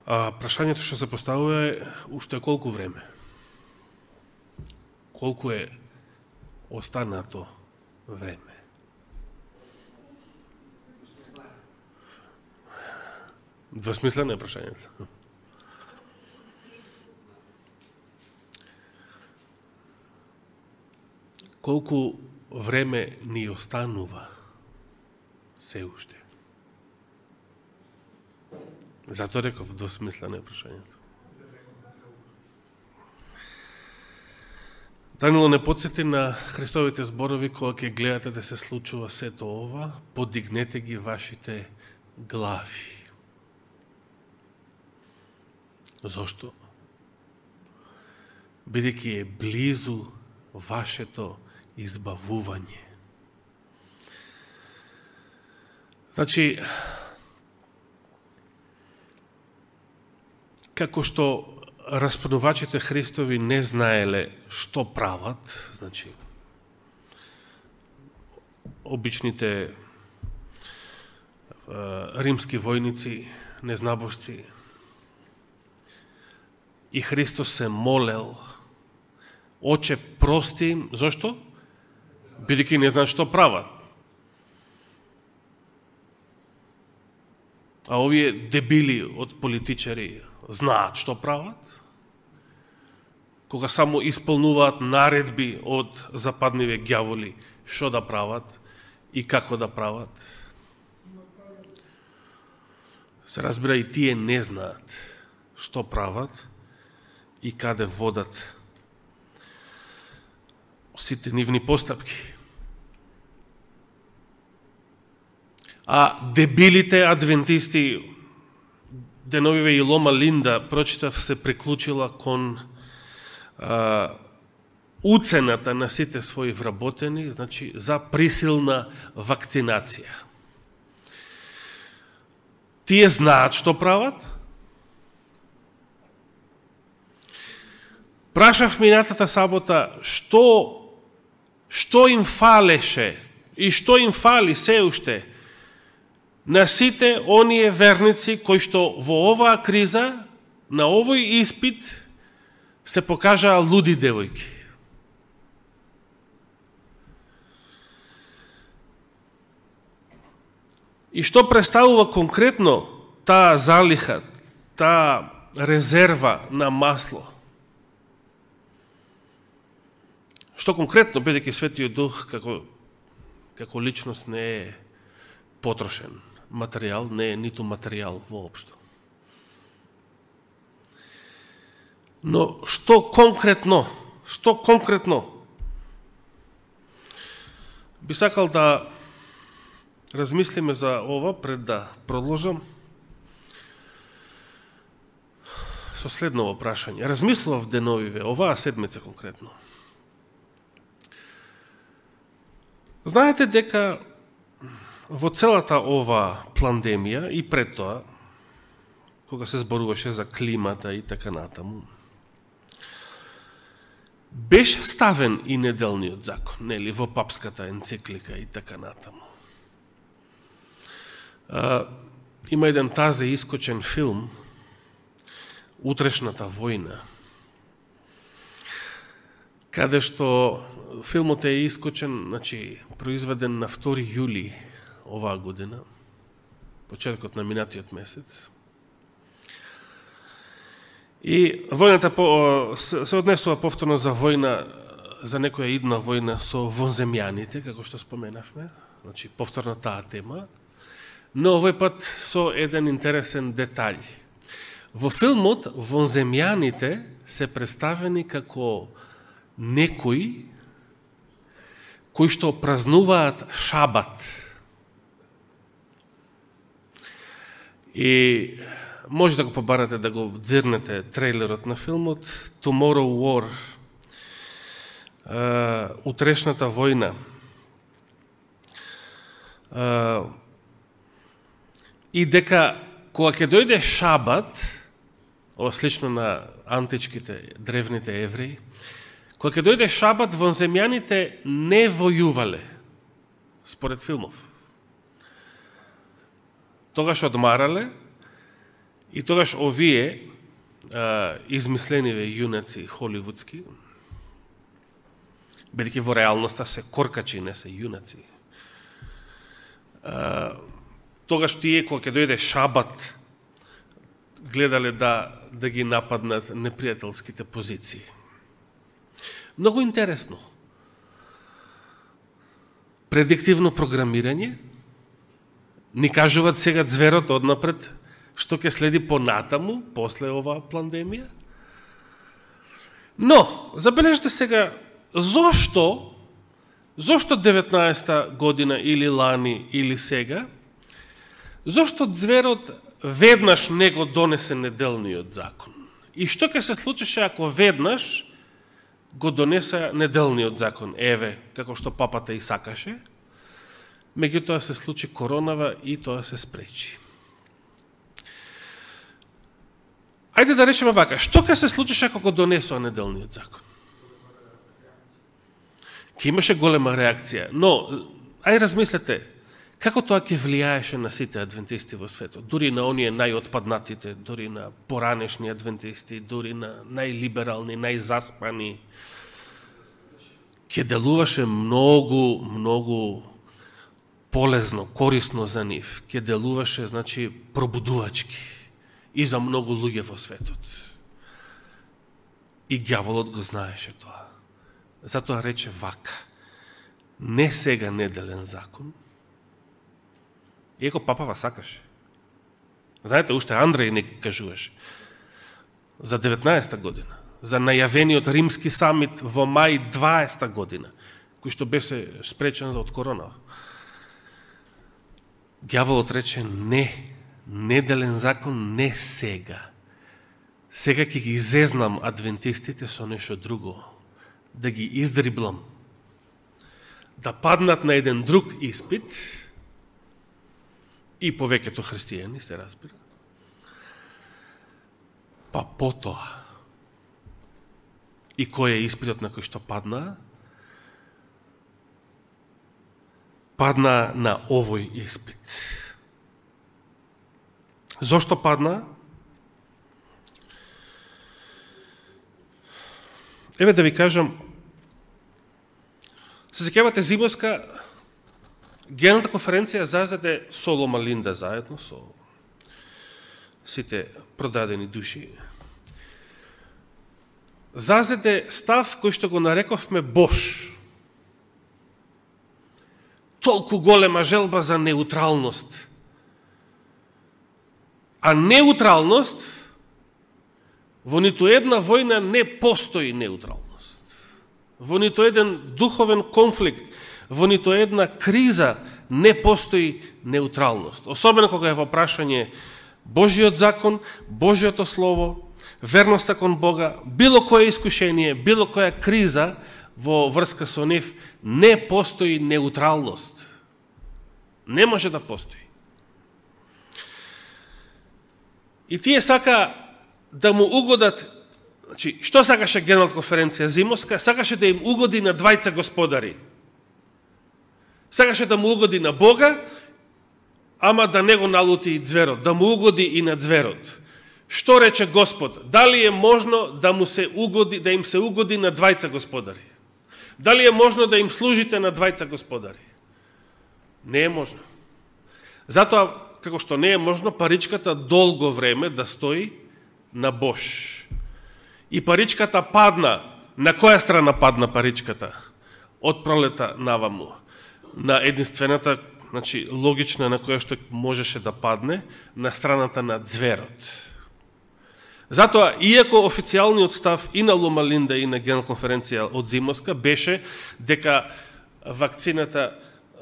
А прашањето што се поставува е уште колку време? Колку е останато време? Двосмислено е прашањето. Колку време ни останува се уште? Зато реков двосмислено е прашањето. Данило не подсети на Христовите зборови кога ќе гледате да се случува сето ова, подигнете ги вашите глави. Зошто? Бидејќи е близу вашето избавување. Значи, како што распнувачите Христови не знаеле што прават, значи, обичните римски војници, незнабожци, и Христос се молел, Оче, прости им, зошто? Бидејќи не знаат што прават. А овие дебили од политичари знаат што прават, кога само исполнуваат наредби од западниве ѓаволи што да прават и како да прават. Се разбира, и тие не знаат што прават и каде водат сите нивни постапки. А дебилите адвентисти, деновиве и Лома Линда, прочитав, се приклучила кон уцената на сите своји вработени, значи за присилна вакцинација. Тие знаат што прават. Прашав минатата сабота што им фалеше и што им фали се уште на сите оние верници кои што во оваа криза, на овој испит, се покажаа луди девојки. И што представува конкретно таа залиха, таа резерва на масло? Што конкретно, бидејќи Светиот Дух како личност не е потрошен материјал, не е ниту материјал воопшто. Но што конкретно би сакал да размислиме за ова пред да продолжам со следново прашање. Размислував деновиве, оваа седмица конкретно. Знаете дека во целата ова пандемија и пред тоа, кога се зборуваше за климата и така натаму, беше ставен и неделниот закон, нели, во папската енциклика и така натаму. Има еден тазе искочен филм, Утрешната војна, каде што филмот е искочен, значи, произведен на 2 јули оваа година, почеткот на минатиот месец. И војната се однесува повторно за војна, за некоја идна војна со вонземјаните, како што споменавме, значи повторно таа тема, но овој пат со еден интересен детаљ. Во филмот вонземјаните се представени како некои кои што празнуваат шабат. И може да го побарате, да го дзирнете трейлерот на филмот Tomorrow War, Утрешната војна. И дека кога ќе дојде шабат, ова слично на античките, древните евреи, кога ќе дојде шабат, вонземјаните не војувале, според филмов. Тогаш одмарале И тогаш овие измислениве јунаци холивудски, бидејќи во реалноста се коркачи, не се јунаци, тогаш тие, кога ќе дојде шабат, гледале да ги нападнат непријателските позиции. Многу интересно. Предиктивно програмирање, ни кажуват сега зверот однапред што ќе следи понатаму, после оваа пандемија. Но, забележите сега, зошто 19 година или лани или сега, зошто зверот веднаш не го донесе неделниот закон? И што ќе се случише ако веднаш го донесе неделниот закон? Еве, како што папата и сакаше, меѓутоа се случи коронава и тоа се спречи. Ајде да речеме вака, што ќе се случише ако го донесоа неделниот закон? Ке имаше голема реакција, но ај размислете, како тоа ќе влијаеше на сите адвентисти во светот, дури на оние најотпаднатите, дури на поранешни адвентисти, дури на најлиберални, најзаспани. Ќе делуваше многу полезно, корисно за нив. Ќе делуваше, значи, пробудувачки и за многу луѓе во светот. И ѓаволот го знаеше тоа. Затоа рече вака: не сега неделен закон, иако папава сакаше. Знаете, уште Андреј не кажуваше за 19 година, за најавениот римски самит во мај 20 година, кој што беше спречен од корона. Ѓаволот рече не, неделен закон не сега. Сега ќе ги изезнам адвентистите со нешто друго, да ги издриблам, да паднат на еден друг испит, и повеќето христијани, се разбира. Па потоа, и кој е испитот на кој што падна? Падна на овој испит. Зошто падна? Еве да ви кажам, се сеќавате зимоска, Генералната конференција зазаде со Лома Линда заедно со сите продадени души. Зазаде став кој што го нарековме Бош. Толку голема желба за неутралност. А неутралност, во ниту една војна не постои неутралност. Во ниту еден духовен конфликт, во ниту една криза не постои неутралност. Особено кога е во прашање Божиот закон, Божиото слово, верноста кон Бога, било кое искушение, било која криза во врска со нив, не постои неутралност. Не може да постои. И тие сака да му угодат, значи, што сакаше Генералната конференција зимоска? Сакаше да им угоди на двајца господари. Сакаше да му угоди на Бога, ама да не го налути и зверот, да му угоди и на зверот. Што рече Господ? Дали е можно да му се угоди, да им се угоди на двајца господари? Дали е можно да им служите на двајца господари? Не е можно. Затоа, како што не е можно, паричката долго време да стои на Бош. И паричката падна. На која страна падна паричката? Од пролета наваму. На единствената, значи, логична на која што можеше да падне, на страната на зверот. Затоа, иако официјалниот став и на Лома Линда и на Генерална конференција од зимоска беше дека вакцината,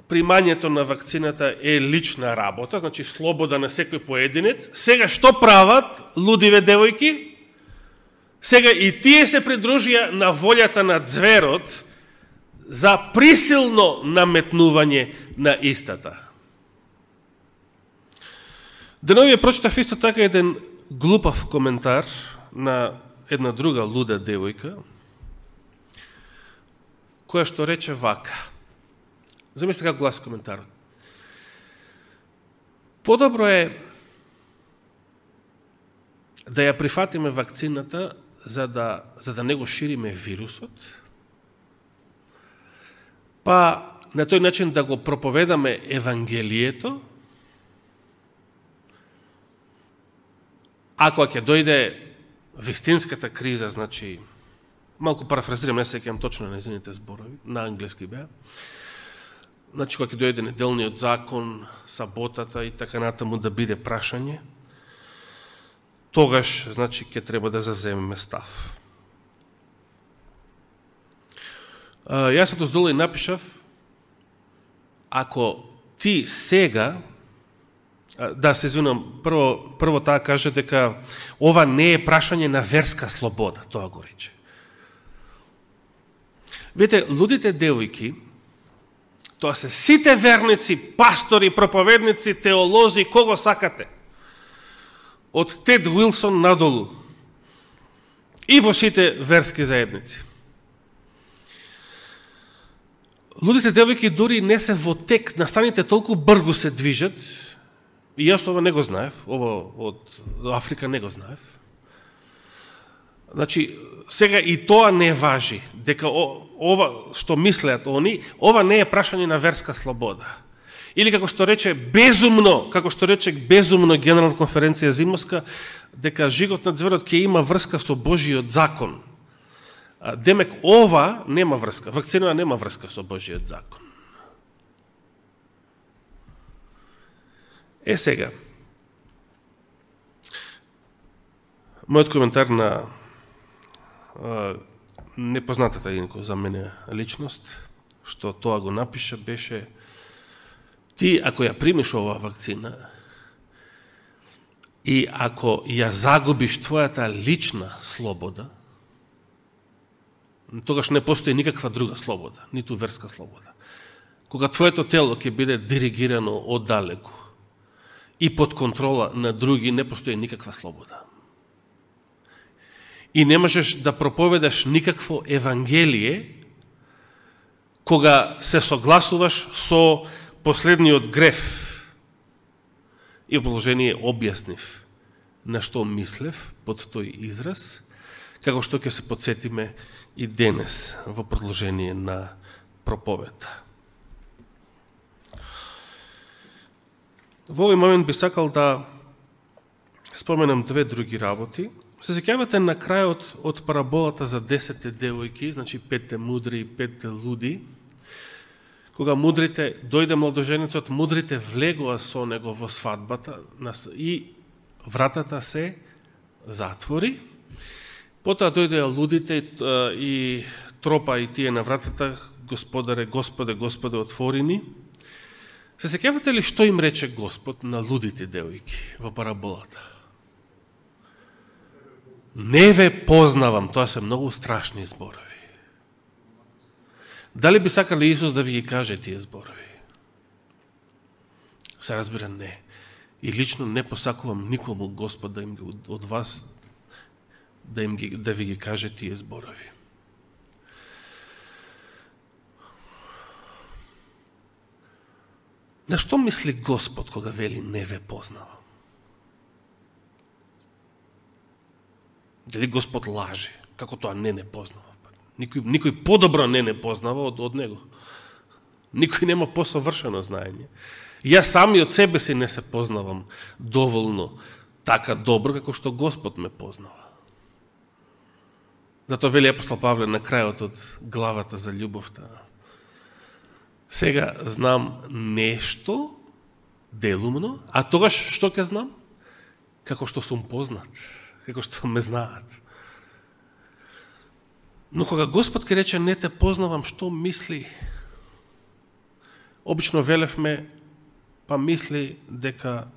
примањето на вакцината е лична работа, значи слобода на секој поединец, сега што прават лудиве девојки? Сега и тие се придружија на волјата на зверот за присилно наметнување на истата. Деновија прочитав исто така еден глупав коментар на една друга луда девојка, која што рече вака. Замислете како гласи коментарот. Подобро е да ја прифатиме вакцината за да не го шириме вирусот, па на тој начин да го проповедаме Евангелието, ако ќе дојде вистинската криза, значи, малку парафразирам, не сеќавам точно на незините зборови, на англиски беа, значи, кога ќе дојде неделниот закон, саботата и така натаму да биде прашање, тогаш, значи, ќе треба да завземеме став. Јас се доздолу и напишав, ако ти сега, да се извинам, прво таа каже дека ова не е прашање на верска слобода, тоа го рече. Видите, лудите девојки, тоа се сите верници, пастори, проповедници, теолози, кого сакате, од Тед Уилсон надолу и во сите верски заедници. Лудите девојки дури не се во тек, настаните толку бргу се движат, и јас ова не го знаев, ова од Африка не го знаев. Значи, сега и тоа не важи, дека ова што мислеат они, ова не е прашање на верска слобода. Или како што рече безумно Генерална конференција Зимовска, дека жигот на ѕверот ќе има врска со Божиот закон. Демек, ова нема врска, вакцинова нема врска со Божиот закон. Сега, мојот коментар на непознатата инко за мене личност, што тоа го напиша, беше: ти, ако ја примиш оваа вакцина и ако ја загубиш твојата лична слобода, тогаш не постои никаква друга слобода, ниту верска слобода. Кога твоето тело ќе биде диригирано оддалеку и под контрола на други, не постои никаква слобода. И не можеш да проповедаш никакво евангелие кога се согласуваш со последниот греф. И во положение објаснив на што мислев под тој израз, како што ќе се подсетиме и денес во продолжение на проповедта. Во овој момент би сакал да споменам две други работи. Се сеќавате на крајот од параболата за 10 девојки, значи 5 мудри и 5 луди, кога мудрите, дојде младоженицот, мудрите влегоа со него во свадбата и вратата се затвори. Потоа дојдеа лудите и тропа и тие на вратата: Господаре, Господе, Господе, отвори ни. Се сеќавате ли што им рече Господ на лудите девојки во параболата? Не ве познавам. Тоа се многу страшни зборови. Дали би сакали Исус да ви ги каже тие зборови? Се разбира, не. И лично не посакувам никому Господ да им ги, од вас да ви ги каже тие зборови. На што мисли Господ кога вели не ве познавам? Дали Господ лаже? Како тоа не познава? Никој подобро не познава од него. Никој нема посовршено знаење. Јас сами од себе си не се познавам доволно така добро како што Господ ме познава. Затоа вели апостол Павле на крајот од главата за љубовта: сега знам нешто делумно, а тогаш што ќе знам? Како што сум познат, како што ме знаат. Но кога Господ ке рече не те познавам, што мисли? Обично велевме, па мисли дека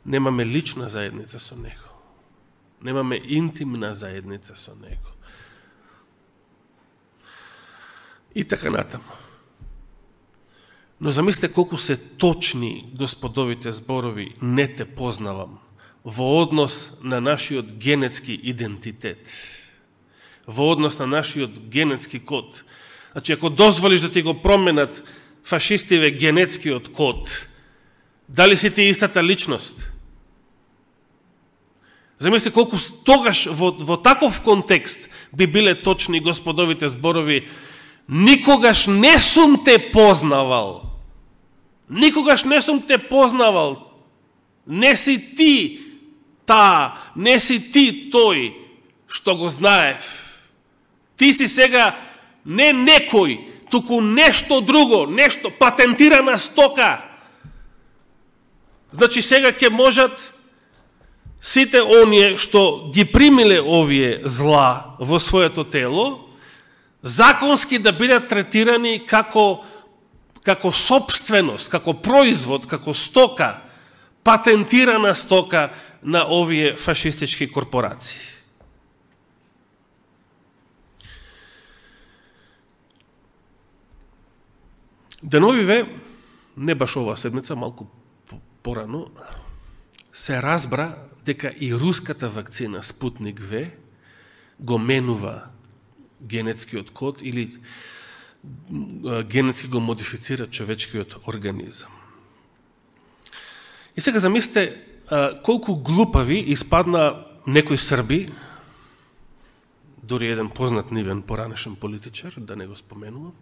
немаме лична заедница со Него. Немаме интимна заедница со Него. И така натаму. Но замислите колку се точни Господовите зборови не те познавам во однос на нашиот генетски идентитет, во однос на нашиот генетски код. Значи, ако дозволиш да ти го променат фашистиве генетскиот код, дали си ти истата личност? Замисли колку тогаш во таков контекст би биле точни Господовите зборови: никогаш не сум те познавал. Никогаш не сум те познавал. Не си ти таа, не си ти тој што го знаев. Ти си сега не некој, туку нешто друго, нешто патентирана стока. Значи сега ќе можат сите оние што ги примиле овие зла во своето тело, законски да бидат третирани како собственост, како производ, како стока, патентирана стока на овие фашистички корпорации. Деновиве, не баш оваа седмица, малку порано, се разбра дека и руската вакцина Спутник В го менува генетскиот код или генетски го модифицира човечкиот организам. И сега замислите колку глупави испадна некои срби, дури еден познат нивен поранешен политичар, да не го споменувам,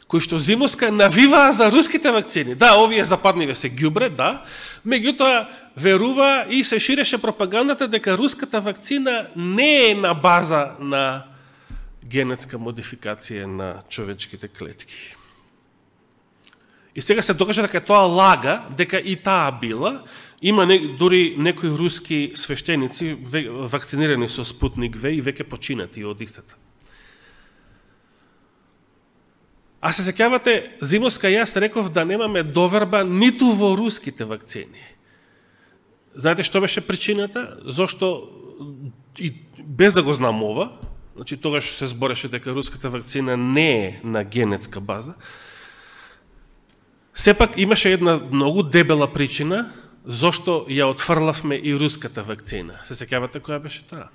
кои што зимоска навиваа за руските вакцини. Да, овие западниве се ѓубре, да, меѓутоа верува и се ширеше пропагандата дека руската вакцина не е на база на генетска модификација на човечките клетки. И сега се докажа дека тоа лага, дека и таа била. Има дури некои руски свештеници вакцинирани со Спутник В и веќе починати од истата. А се сеќавате, зимоска јас реков да немаме доверба ниту во руските вакцини. Знаете што беше причината? Зошто, и без да го знам ова, значи тогаш се збореше дека руската вакцина не е на генетска база, сепак имаше една многу дебела причина зошто ја отфрлавме и руската вакцина. Се сеќавате која беше таа?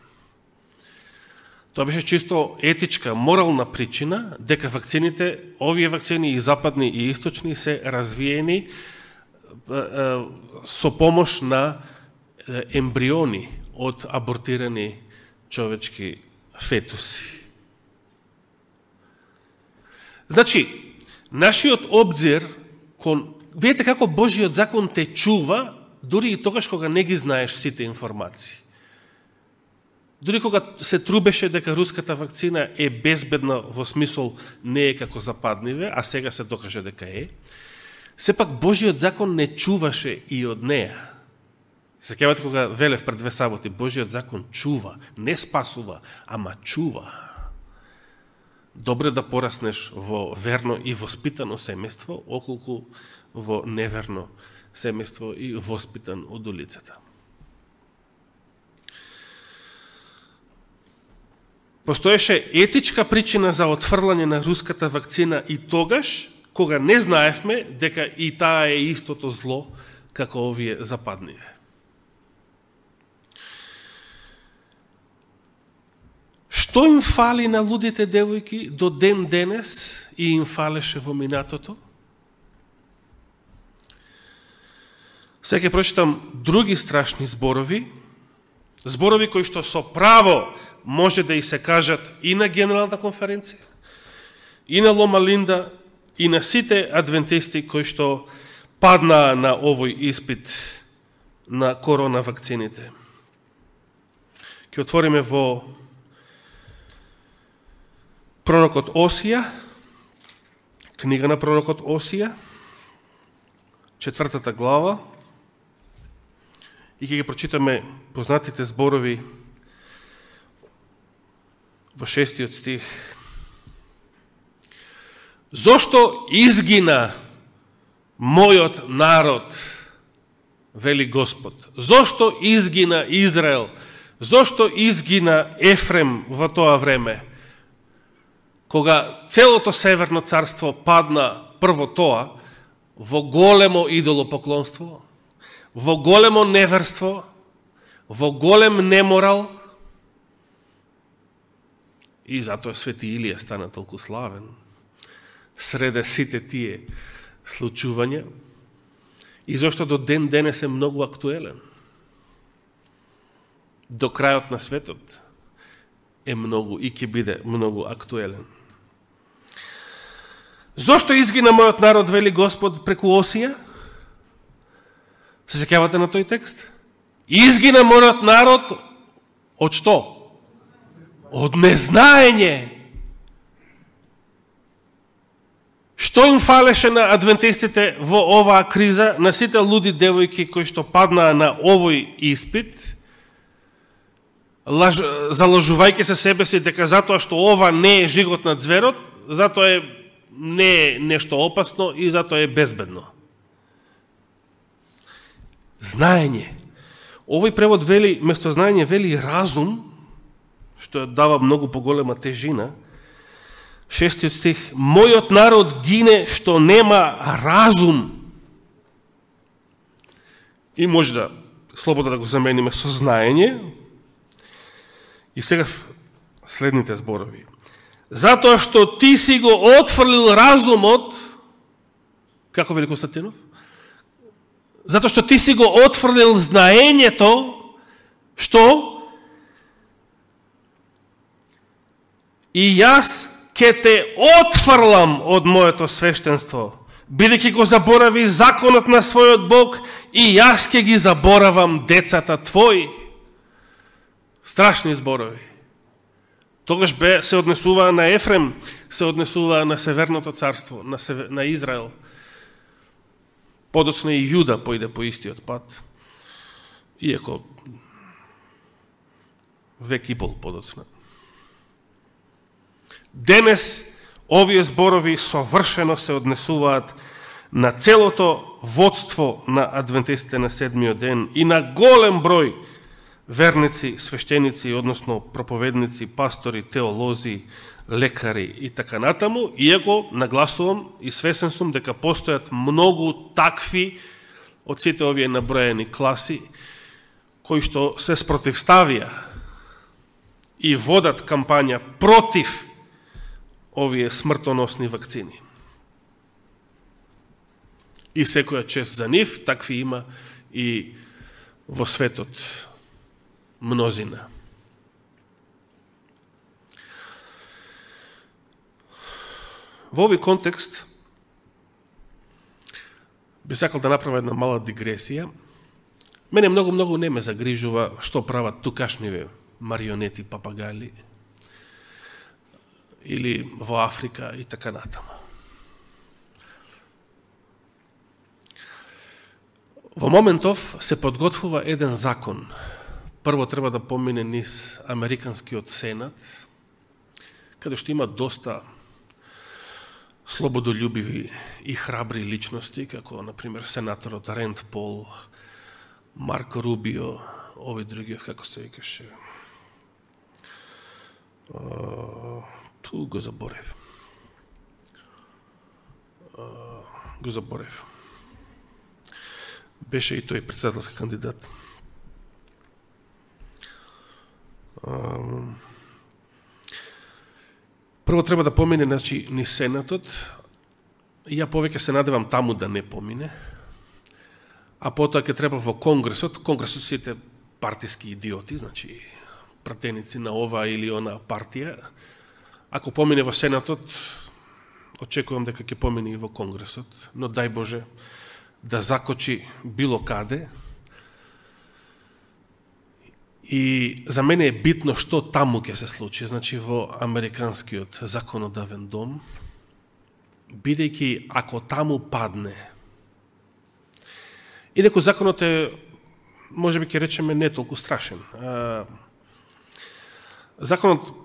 Тоа беше чисто етичка, морална причина дека вакцините, овие вакцини и западни и источни се развиени со помош на ембриони од абортирани човечки фетуси. Значи, нашиот обзир видите како Божиот закон те чува дури и тогаш кога не ги знаеш сите информации. Дури кога се трубеше дека руската вакцина е безбедна во смисол не е како западниве, а сега се докаже дека е, сепак Божиот закон не чуваше и од неа. Се сеќавате кога велев пред 2 саботи, Божиот закон чува, не спасува, ама чува. Добре да пораснеш во верно и воспитано семејство, околку во неверно семејство и воспитан од улицата. Постоеше етичка причина за отфрлање на руската вакцина и тогаш, кога не знаевме дека и таа е истото зло како овие западниве. Што им фали на лудите девојки до ден денес и им фалеше во минатото? Сега ќе прочитам други страшни зборови, зборови кои што со право може да и се кажат и на Генералната конференција, и на Лома Линда, и на сите адвентисти кои што паднаа на овој испит на корона вакцините. Ќе отвориме во пророкот Осија, книга на пророкот Осија, 4 глава, и ќе ги прочитаме познатите зборови во 6 стих. Зошто изгина мојот народ, вели Господ? Зошто изгина Израел? Зошто изгина Ефрем во тоа време? Кога целото Северно царство падна прво тоа, во големо идолопоклонство, во големо неверство, во голем неморал, и затоа Свети Илија стана толку славен среде сите тие случувања, и зашто до ден денес е многу актуелен. до крајот на светот е многу и ќе биде многу актуелен. Зошто изгина мојот народ, вели Господ преку Осија? Се сеќавате на тој текст? Изгина мојот народ од што? Од незнаење. Што им фалеше на адвентистите во оваа криза, на сите луди девојки кои што паднаа на овој испит, залажувајќи се себе си дека затоа што ова не е жигот на зверот, затоа не е нешто опасно и затоа е безбедно. Знаење. Овој превод вели, место знаење вели разум, што дава многу поголема тежина. 6 стих, мојот народ гине што нема разум. И може да слободно да го замениме со знаење. И сега следните зборови. Затоа што ти си го отфрлил разумот, како вели Константинов? Затоа што ти си го отфрлил знаењето, што? И јас ке те отфрлам од моето свештенство, бидејќи го заборави законот на својот Бог, и јас ке ги заборавам децата твои. Страшни зборови. Тогаш се однесуваа на Ефрем, се однесуваа на Северното царство, на Израел. Подоцна и Јуда појде по истиот пат, иако век и пол подоцна. Денес овие зборови совршено се однесуваат на целото водство на адвентистите на седмиот ден и на голем број верници, свештеници, односно проповедници, пастори, теолози, лекари и така натаму, иако нагласувам и свесен сум дека постојат многу такви од сите овие наброени класи кои што се спротивставија и водат кампања против овие смртоносни вакцини. И секоја чест за нив, такви има и во светот мнозина. Во овој контекст би сакал да направам една мала дигресија. Мене многу не ме загрижува што прават тукашниве марионети, папагали или во Африка и така натаму. Во моментов се подготвува еден закон. Прво треба да помине низ Американскиот Сенат, каде што има доста слободолюбиви и храбри личности, како, например, сенаторот Ренд Пол, Марко Рубио, овој другиот, како се викаше, го заборев. Беше и тој председателски кандидат. Прво треба да помине, значи, ни Сенатот. Ја повеќе се надевам таму да не помине. А потоа ќе треба во Конгресот. Конгресот сите партиски идиоти, значи, пратеници на ова или она партија. Ако помине во Сенатот, очекувам дека ќе помине и во Конгресот, но дај Боже да закочи било каде. И за мене е битно што таму ќе се случи, значи во Американскиот законодавен дом, бидејќи ако таму падне, инаку законот е, може би ќе речеме, не толку страшен.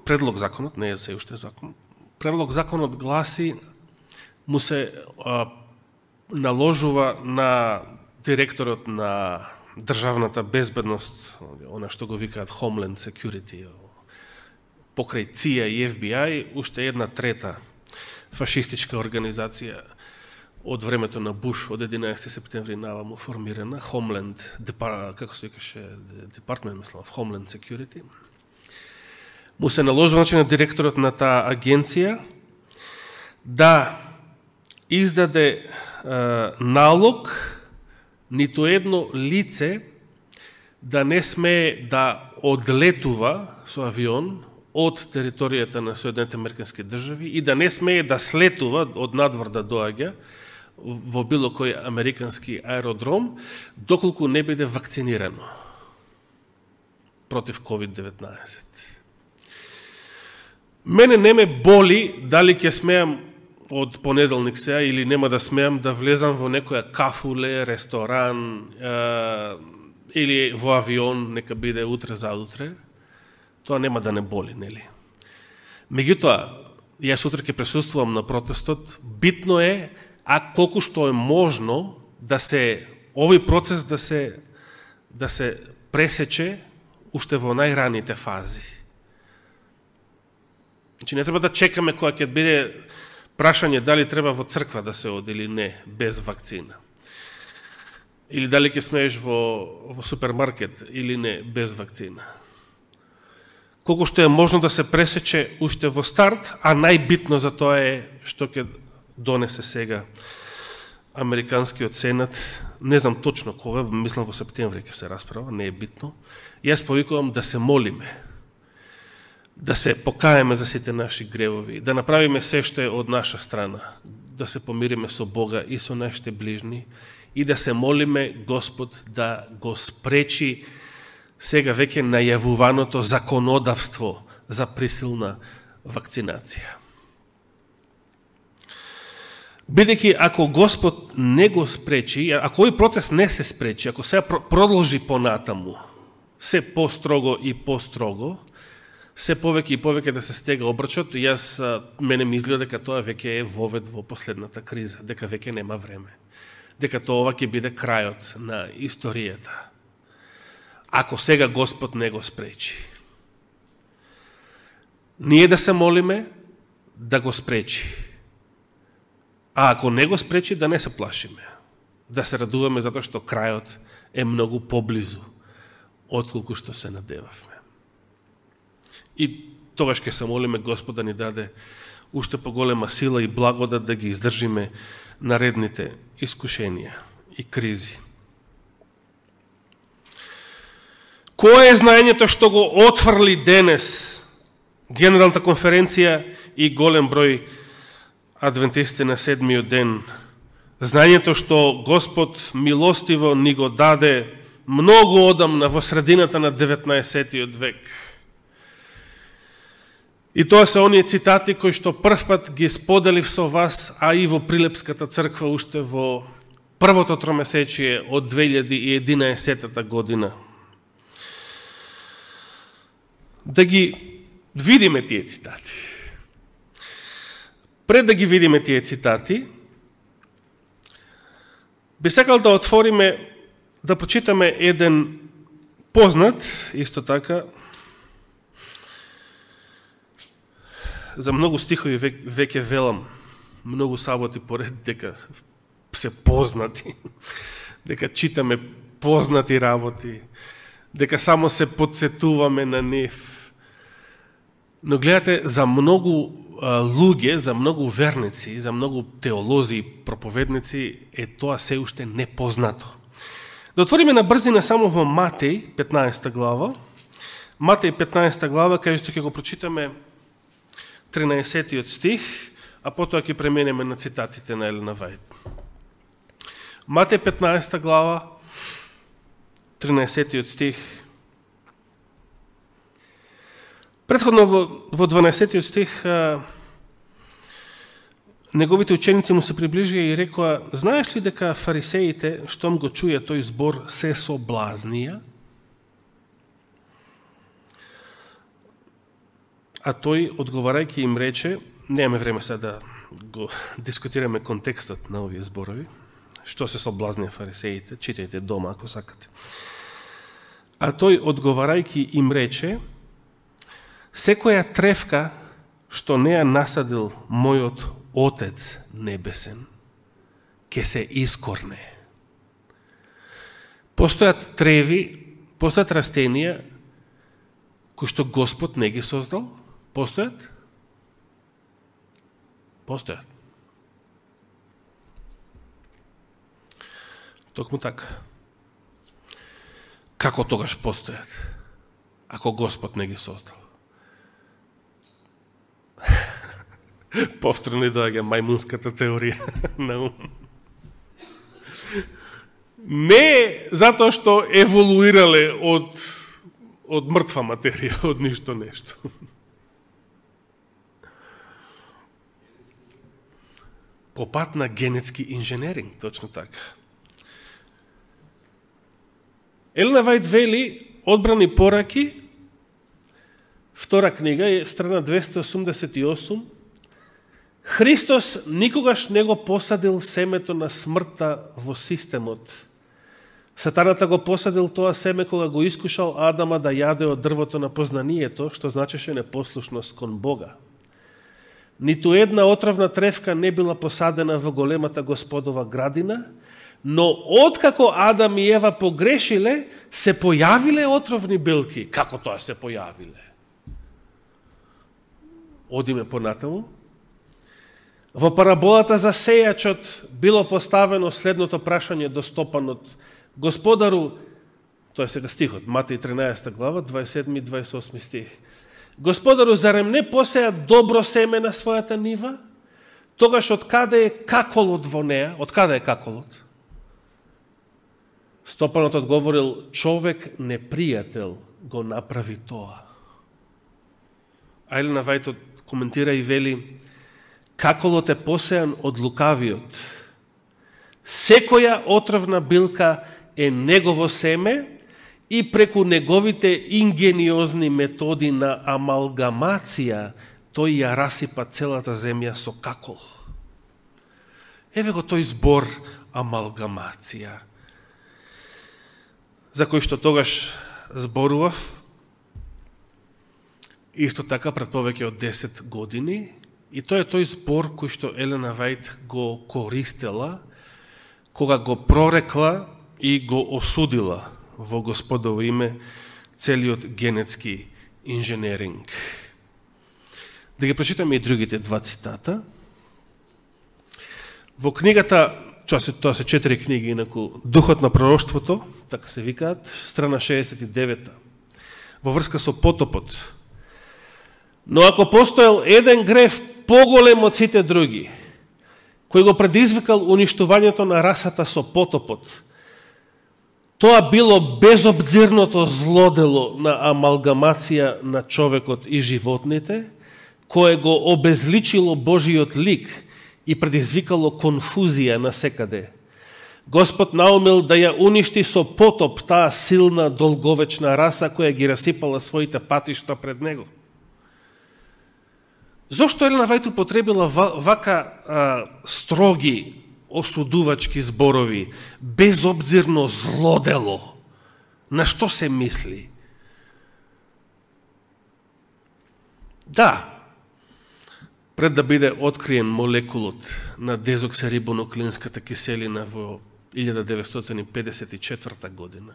Предлог законот, не е се уште закон, предлог законот гласи, му се наложува на директорот на државната безбедност, она што го викаат Homeland Security, покрај CIA и FBI, уште една трета фашистичка организација од времето на Буш, од 11 септември наваму формирана, Homeland, како се викаше, Department, мислам, Homeland Security. Му се наложува, значи, на директорот на таа агенција да издаде налог ниту едно лице да не смее да одлетува со авион од територијата на Соединетите Американски држави и да не смее да слетува од надвор да доаѓа во било кој американски аеродром, доколку не биде вакцинирано против COVID-19. Мене не ме боли дали ќе смеам од понеделник сега или нема да смеам да влезам во некоја кафуле, ресторан или во авион, нека биде утре заутре. Тоа нема да не боли, нели? Меѓутоа, јас утре ќе присуствувам на протестот, битно е, а колку што е можно да се овој процес да се пресече уште во најраните фази. Значи не треба да чекаме кога ќе биде прашање дали треба во црква да се оди или не без вакцина. Или дали ќе смееш во супермаркет или не без вакцина. Колку што е можно да се пресече уште во старт, а најбитно за тоа е што ќе донесе сега Американскиот сенат. Не знам точно кога, мислам во септември ќе се расправа, не е битно. Јас повикувам да се молиме, да се покаеме за сите наши гревови, да направиме се што е од наша страна, да се помириме со Бога и со нашите ближни и да се молиме Господ да го спречи сега веќе најавуваното законодавство за присилна вакцинација. Бидејќи ако Господ не го спречи, ако овој процес не се спречи, ако сега продолжи понатаму, се построго и построго, се повеќе и повеќе да се стега обрачот, мене ми изгледа дека тоа веќе е вовед во последната криза, дека веќе нема време, дека тоа ќе биде крајот на историјата. Ако сега Господ не го спречи. Ние да се молиме да го спречи. А ако не го спречи, да не се плашиме. Да се радуваме затоа што крајот е многу поблизу отколку што се надевавме. И тогаш ќе се молиме Господ да ни даде уште поголема сила и благодат да ги издржиме наредните искушенија и кризи. Кое е знаењето што го отфрли денес Генералната конференција и голем број адвентисти на седмиот ден? Знаењето што Господ милостиво ни го даде многу одамна во средината на 19. век. И тоа се оние цитати кои што првпат ги споделив со вас, а и во Прилепската црква уште во првото тромесечие од 2011 година. Да ги видиме тие цитати. Пред да ги видиме тие цитати, би сакал да отвориме, да прочитаме еден познат, исто така, за многу стихови веќе велам, многу саботи поред дека се познати, дека читаме познати работи, дека само се подсетуваме на нив. Но гледате, за многу луѓе, за многу верници, за многу теолози и проповедници е тоа се уште непознато. Да отвориме на брзина само во Матеј 15 глава. Матеј 15 глава, кај што ќе го прочитаме 13 стих, а потоа ќе преминеме на цитатите на Елена Вајд. Матеј 15 глава, 13 стих. Предходно во 12 стих неговите ученици му се приближија и рекоа: знаеш ли дека фарисеите, штом го чуја тој збор, се соблазнија? А тој, одговарајќи им, рече, немаме време сега да го дискутираме контекстот на овие зборови, што се соблазнија фарисеите, читајте дома ако сакате. А тој, одговарајќи им, рече: секоја тревка што не ја насадил мојот Отец небесен, ќе се искорне. Постојат треви, постојат растенија кои што Господ не ги создал? Постојат? Постојат. Токму така. како тогаш постојат, ако Господ не ги создал? Повторно доаѓа мајмунската теорија на ум. Не затоа што еволуирале од мртва материја, од ништо нешто. По пат на генетски инженеринг, точно така. Елена Вајт вели, Одбрани пораки, втора книга, страна 288, Христос никогаш не го посадил семето на смртта во системот. Сатаната го посадил тоа семе кога го искушал Адама да јаде од дрвото на познанието, што значеше непослушност кон Бога. Ниту една отровна тревка не била посадена во големата Господова градина, но откако Адам и Ева погрешиле, се појавиле отровни билки. Како тоа се појавиле? Одиме понатаму. Во параболата за сејачот било поставено следното прашање до стопанот: Господару, тоа е сега стихот, Матеј 13 глава, 27 и 28 стих. Господару, зарем не посеја добро семе на својата нива? Тогаш од каде е каколот во неа? Од каде е каколот? Стопанот одговорил: човек непријател го направи тоа. А Елена Вајт коментира и вели: каколот е посејан од лукавиот. Секоја отровна билка е негово семе и преку неговите ингениозни методи на амалгамација тој ја расипа целата земја со какол. Еве го тој збор амалгамација, за кој што тогаш зборував, исто така пред повеќе од 10 години, и тоа е тој збор кој што Елена Вајт го користела кога го прорекла и го осудила во Господово име целиот генетски инженеринг. Да ги прочитаме и другите два цитата. Во книгата, тоа се 4 книги, инаку Духот на пророштвото, така се викаат, страна 69, во врска со потопот. Но ако постоел еден греф поголем од сите други, кој го предизвикал уништувањето на расата со потопот, тоа било безобзирното злодело на амалгамација на човекот и животните, кое го обезличило Божиот лик и предизвикало конфузија на секаде. Господ наумил да ја уништи со потоп таа силна, долговечна раса која ги расипала своите патишта пред него. Зошто Елена Вајт употребила вака строги осудувачки зборови, безобзирно злодело? На што се мисли? Да, пред да биде откриен молекулот на дезоксирибонуклеинската киселина во 1954 година,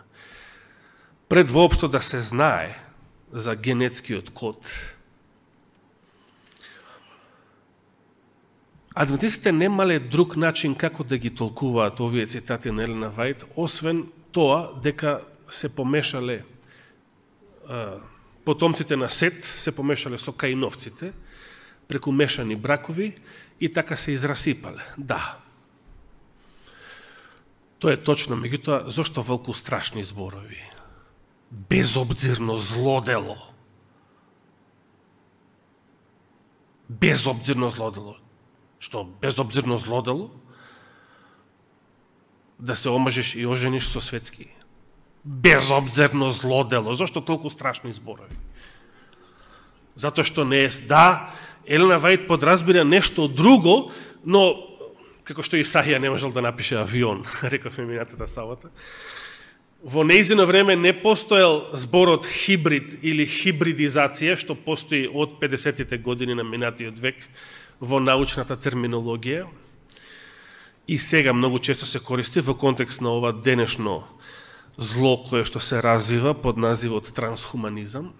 пред воопшто да се знае за генетскиот код, адвентистите немале друг начин како да ги толкуваат овие цитати на Елена Вајт, освен тоа дека се помешале потомците на Сет, се помешале со Каиновците, преку мешани бракови, и така се израсипале. Да. Тоа е точно, меѓутоа, зошто волку страшни зборови? Безобзирно злодело. Безобзирно злодело. Што безобзирно злодело? Да се омажеш и ожениш со светски. Безобзирно злодело. Зошто толку страшни зборови? Затоа што не е... Да, Елена Вајт подразбира нешто друго, но, како што Исаија не можел да напише авион, рековме минатата сабота, во нејзино време не постоел зборот хибрид или хибридизација, што постои од 50-тите години на минатиот век во научната терминологија, и сега многу често се користи во контекст на ова денешно зло кое што се развива под називот трансхуманизам.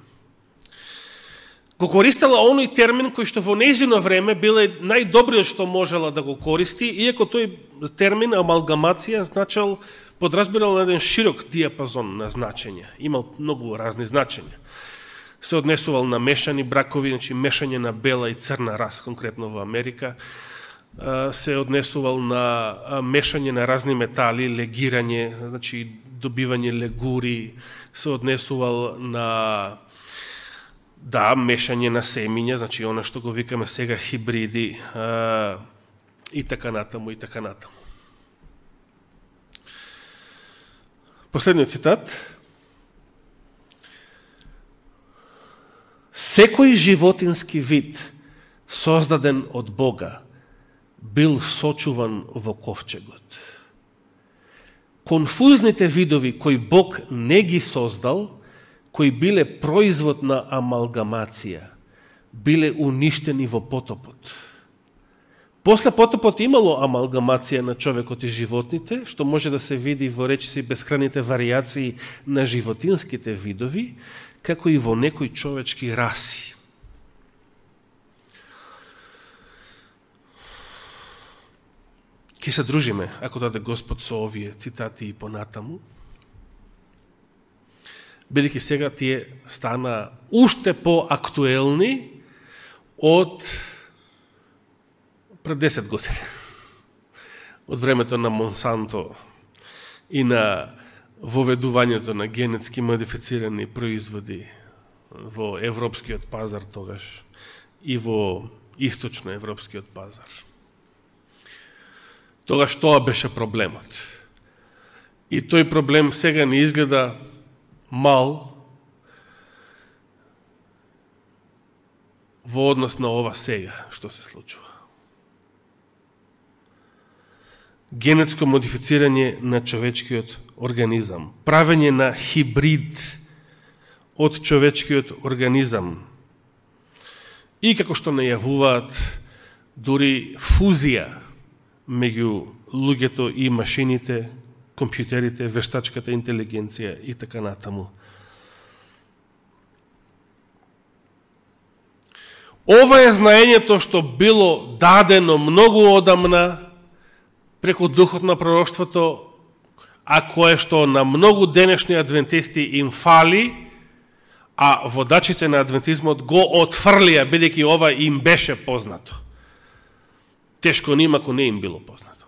Го користела оној термин кој што во нејзино време биле најдобриот што можела да го користи, иако тој термин амалгамација значел подразбирал на еден широк диапазон на значење. Имал многу разни значења. Се однесувал на мешани бракови, значи мешање на бела и црна раса, конкретно во Америка. Се однесувал на мешање на разни метали, легирање, значи добивање легури, се однесувал на мешање на семиња, значи она што го викаме сега хибриди и така натаму, и така натаму. Последниот цитат. Секој животински вид создаден од Бога бил сочуван во ковчегот. Конфузните видови кои Бог не ги создал, кои биле производ на амалгамација, биле уништени во потопот. После потопот имало амалгамација на човекот и животните, што може да се види во речиси бескрајните варијации на животинските видови, како и во некои човечки раси. Ке се дружиме, ако даде Господ, со овие цитати и понатаму, бидејќи сега тие стана уште по-актуелни од пред 10 години. Од времето на Монсанто и на воведувањето на генетски модифицирани производи во европскиот пазар тогаш и во источноевропскиот пазар. Тогаш тоа беше проблемот. И тој проблем сега не изгледа мал во однос на ова сега што се случува. Генетско модифицирање на човечкиот организам, правење на хибрид од човечкиот организам и како што најавуваат дури фузија меѓу луѓето и машините, компјутерите, вештачката интелигенција и така натаму. Ова е знаењето што било дадено многу одамна преку духот на пророштвото, а кое што на многу денешни адвентисти им фали, а водачите на адвентизмот го отфрлија, бидејќи ова им беше познато. Тешко ним ако не им било познато.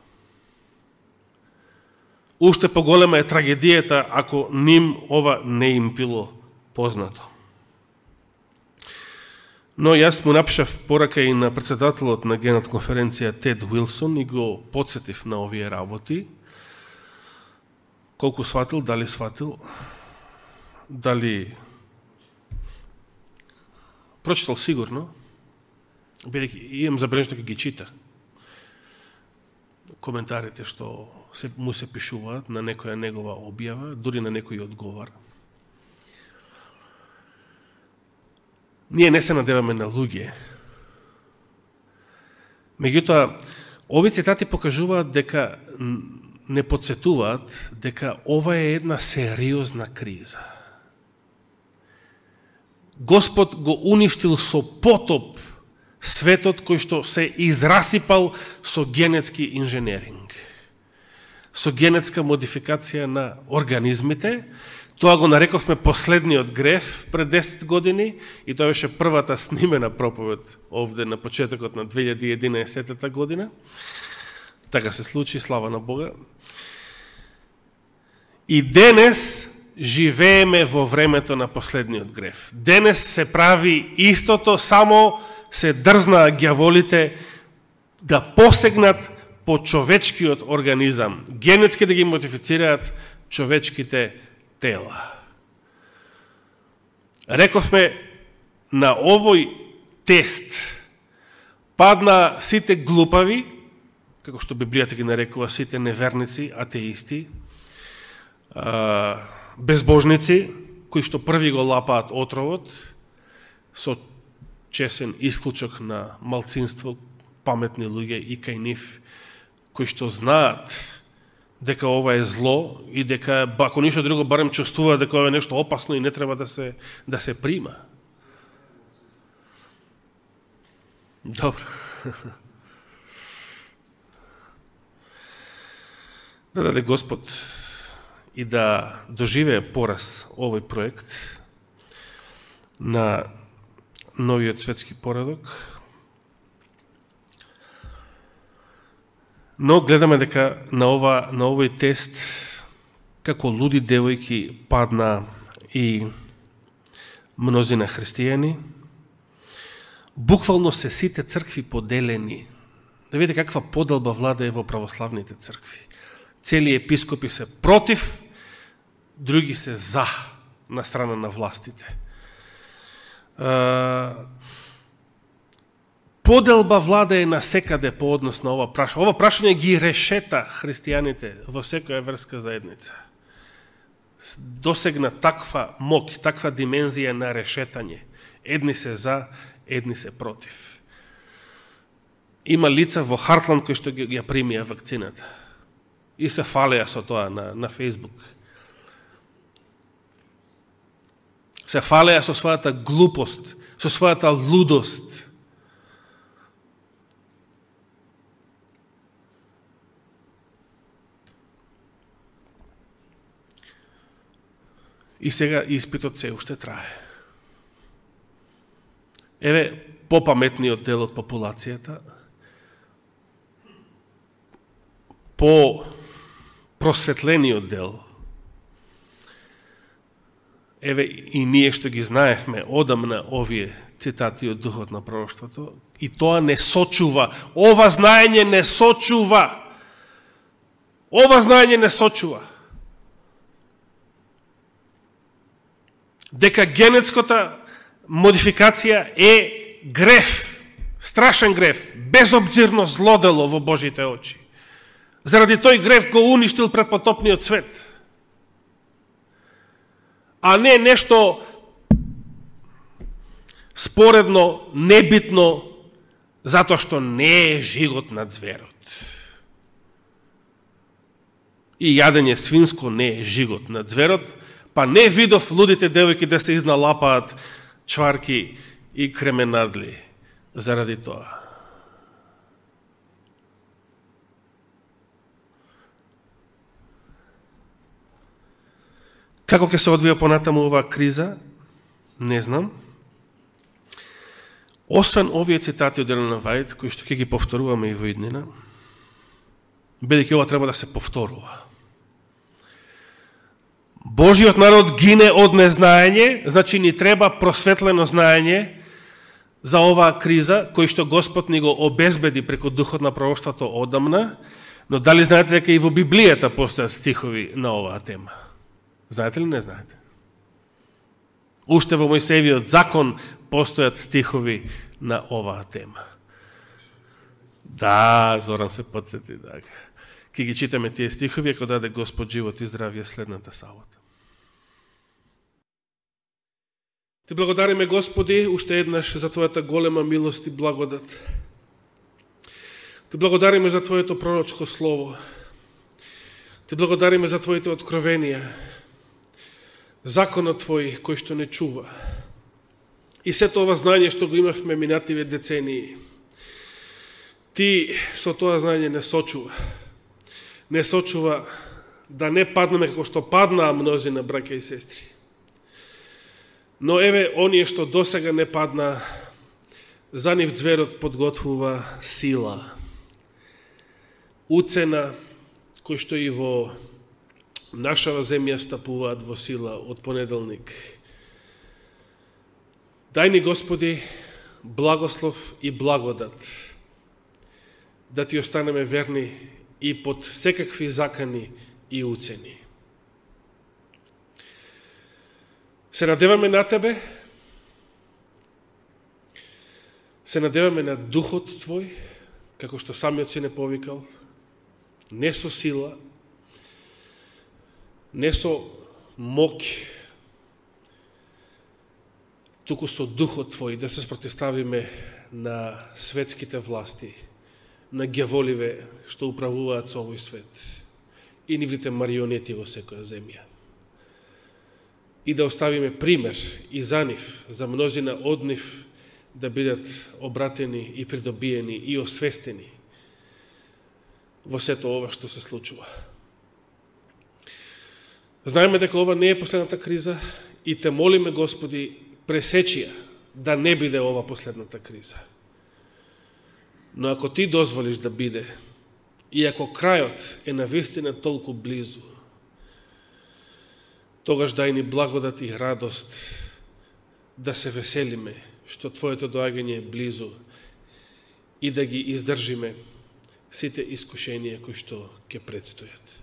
Уште поголема е трагедијата ако ним ова не им било познато. Но јас му напишав порака и на председателот на Генет конференција Тед Уилсон и го подсетив на овие работи. Колку сватил, дали прочитал сигурно, бидејќи имам забележено дека ги чита коментарите што му се пишуваат на некоја негова објава, дури на некој одговор. Ние не се надеваме на луѓе. Меѓутоа, овие цитати покажуваат дека не подсетуваат дека ова е една сериозна криза. Господ го уништил со потоп светот кој што се израсипал со генетски инженеринг, со генетска модификација на организмите. Тоа го нарековме последниот греф пред 10 години и тоа беше првата снимена проповед овде на почетокот на 2011 година. Така се случи, слава на Бога. И денес живееме во времето на последниот греф. Денес се прави истото, само се дрзнаа ѓаволите да посегнат по човечкиот организам, генетски да ги модифицираат човечките тела. Рековме, на овој тест падна сите глупави, како што Библијата ги нарекува, сите неверници, атеисти, безбожници, кои што први го лапаат отровот, со чесен исклучок на малцинство, паметни луѓе и кај нив, кои што знаат дека ова е зло и дека, ако ништо друго, барем чувствува дека ова е нешто опасно и не треба да се прима. Добро. Да даде Господ и да доживее пораз овој проект на новиот светски поредок. Но гледаме дека на овој тест како луди девојки падна и мнозина христијани. Буквално се сите цркви поделени. Да видите каква поделба влада е во православните цркви. Цели епископи се против, други се за на страна на властите. Поделба влада е насекаде по однос на ова прашање. Ова прашање ги решета христијаните во секоја верска заедница. Досегна таква мок, таква димензија на решетање. Едни се за, едни се против. Има лица во Хартланд кои што ја примија вакцината. И се фалеа со тоа на Facebook. Се фалеа со својата глупост, со својата лудост. И сега испитот се уште трае. Еве, попаметниот дел од популацијата, по просветлениот дел, еве и ние што ги знаевме одамна овие цитати од Духот на пророштвото, и тоа не сочува, ова знаење не сочува. Ова знаење не сочува. Дека генетската модификација е греф, страшен греф, безобзирно злодело во Божите очи. Заради тој греф го уништил предпотопниот свет. А не нешто споредно, небитно, затоа што не е жигот на зверот. И јадење свинско не е жигот на зверот, па не видов лудите девојки да се изналапаат чварки и кременадли заради тоа. Како ќе се одвија понатаму оваа криза, не знам. Освен овие цитати од Елена Вајд, кои што ќе ги повторуваме и во иднина, бидејќи ова треба да се повторува. Божиот народ гине од незнаење, значи ни треба просветлено знаење за оваа криза, кој што Господ ни го обезбеди преку Духот на пророштвото одамна, но дали знаете дека и во Библијата постојат стихови на оваа тема? Знаете ли, не знаете? Уште во Мојсеевиот закон постојат стихови на оваа тема. Да, Зоран се подсети, така. Ке ги читаме тие стихови, ако даде Господ живот и здравие следната сабота. Ти благодариме, Господи, уште еднаш за Твојата голема милост и благодат. Ти благодариме за Твоето пророчко слово. Ти благодариме за Твоите откровенија. Законот Твој кој што не чува. И сето ова знаење што го имавме минативе децении. Ти со тоа знаење не сочува. Не сочува да не паднеме како што паднаа мнозина браќа и сестри. Но еве, оние што досега не падна, за нив зверот подготвува сила. Уцена, кој што и во нашава земја стапуваат во сила од понеделник. Дај ни, Господи, благослов и благодат, да Ти останеме верни и под секакви закани и уцени. Се надеваме на Тебе, се надеваме на Духот Твој, како што самиот си не повикал, не со сила, не со мок, туку со Духот Твој да се спротивставиме на светските власти, на ѓаволиве што управуваат со овој свет и нивните марионети во секоја земја. И да оставиме пример и за нив, за мнозина од нив, да бидат обратени и придобиени и освестени во сето ова што се случува. Знаеме дека ова не е последната криза и те молиме, Господи, пресечи ја, да не биде ова последната криза. Но ако Ти дозволиш да биде, и ако крајот е навистина толку близу, тогаш дај ни благодат и радост да се веселиме што Твоето доаѓање е близу и да ги издржиме сите искушенија кои што ќе предстојат.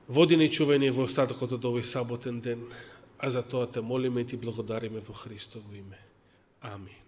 Води ни, чувај ни во остатокот од овој саботен ден, а за тоа те молиме и Ти благодариме во Христово име. Амин.